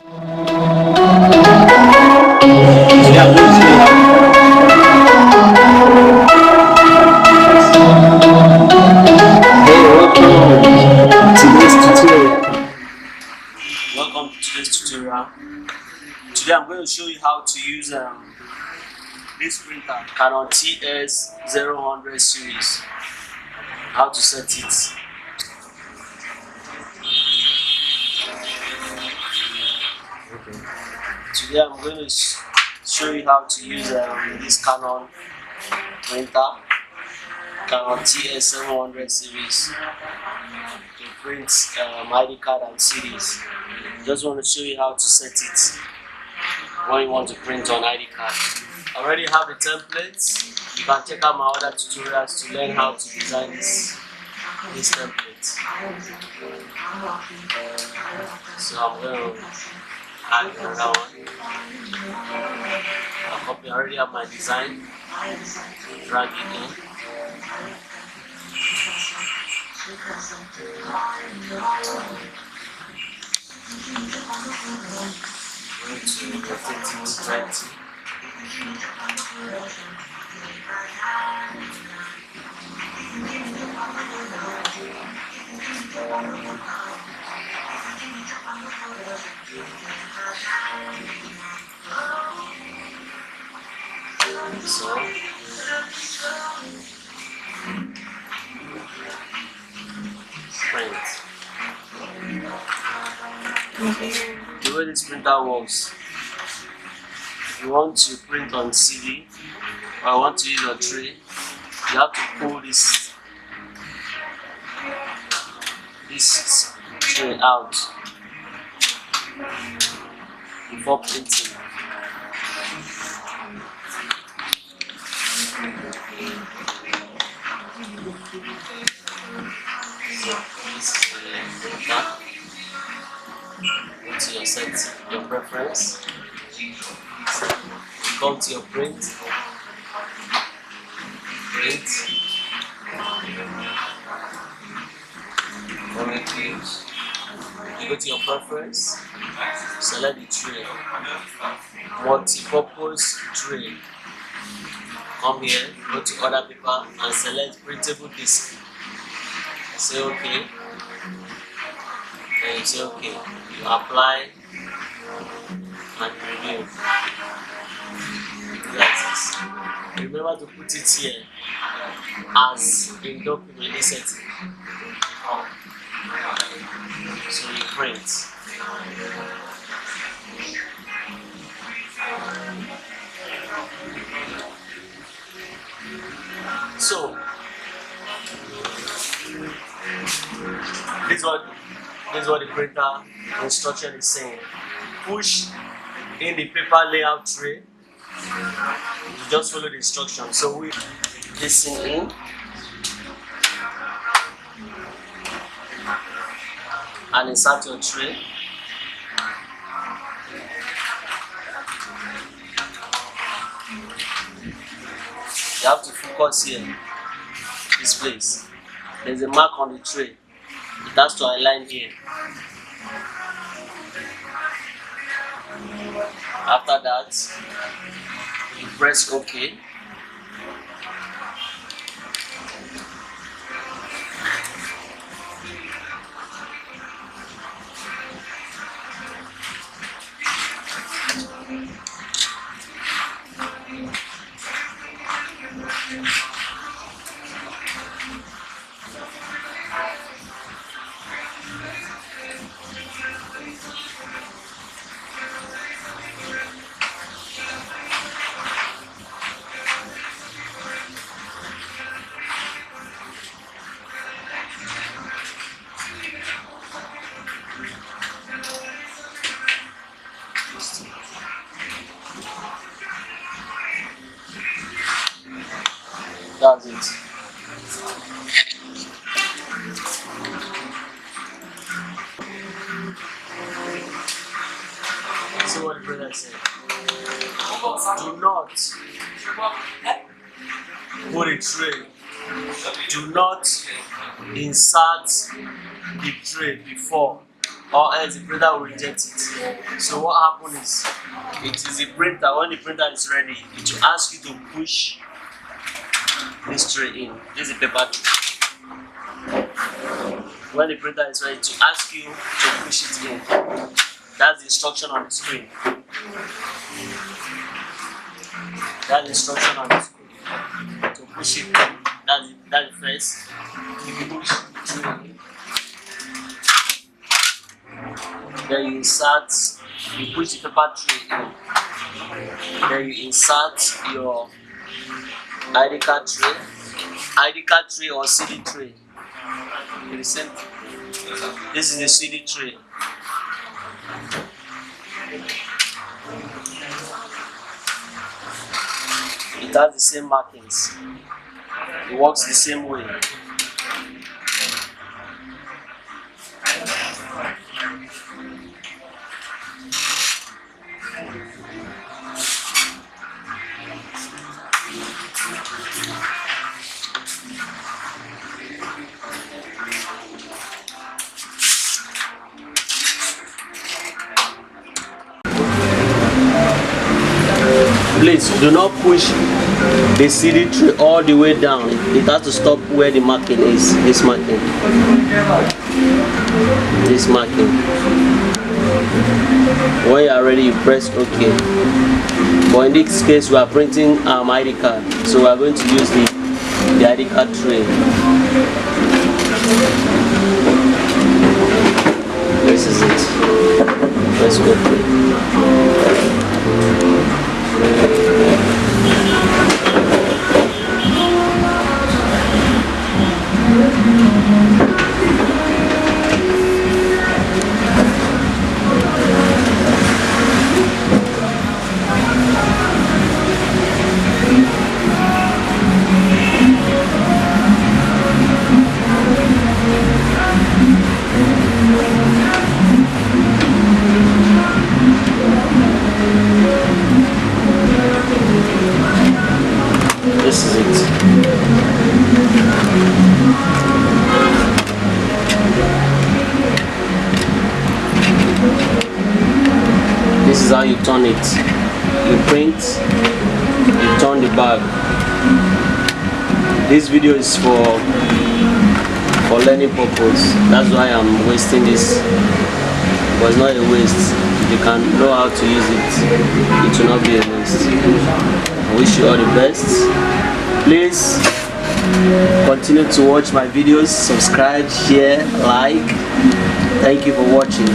Welcome to today's tutorial. Today I'm going to show you how to use this printer, Canon TS700 series. How to set it. Today I'm going to show you how to use this Canon printer, Canon TS700 series, to print ID card and series. Just want to show you how to set it when you want to print on ID card. I already have the templates. You can check out my other tutorials to learn how to design this template. So I'm going to add another one. I already have my design. Drag it in. Going to rotate it right. So print. The way this printer works, if you want to print on CD or I want to use a tray, you have to pull this tray out before printing. So this is the printer. Go to your set, your preference. Come to your print. You go to your preference, select the tray, multi-purpose tray. Come here, go to other paper and select printable disk. Say OK. Then you say OK. You apply and preview. Like this. Remember to put it here as in document setting. So you print. So this is what the printer instruction is saying. Push in the paper layout tray. You just follow the instruction. So we this thing in. And insert your tray. You have to focus here, this place. There's a mark on the tray. It has to align here. After that, you press OK. That's it. See what the brother said. Do not put a tray. Do not insert the tray before or else the printer will reject it. So what happens is, it is the printer, when the printer is ready, it will ask you to push this tray in. This is the paper tray. When the printer is ready, to ask you to push it in. That's the instruction on the screen. That's the instruction on the screen. To push it in. That's the first. You push the tray in. Then you insert, you push the paper tray in. Then you insert your ID card tray or seedee tray. The same thing. This is the seedee tray. It has the same markings. It works the same way. Please do not push the seedee tray all the way down. It has to stop where the marking is. This marking. This marking. When you are ready, you press OK. But in this case, we are printing ID card, so we are going to use the ID card tray. This is it. Let's go. This is it. This is how you turn it. You print, you turn the bag. This video is for learning purpose. That's why I'm wasting this. But it's not a waste. If you can know how to use it, it will not be a waste. I wish you all the best. Please continue to watch my videos, subscribe, share, like. Thank you for watching.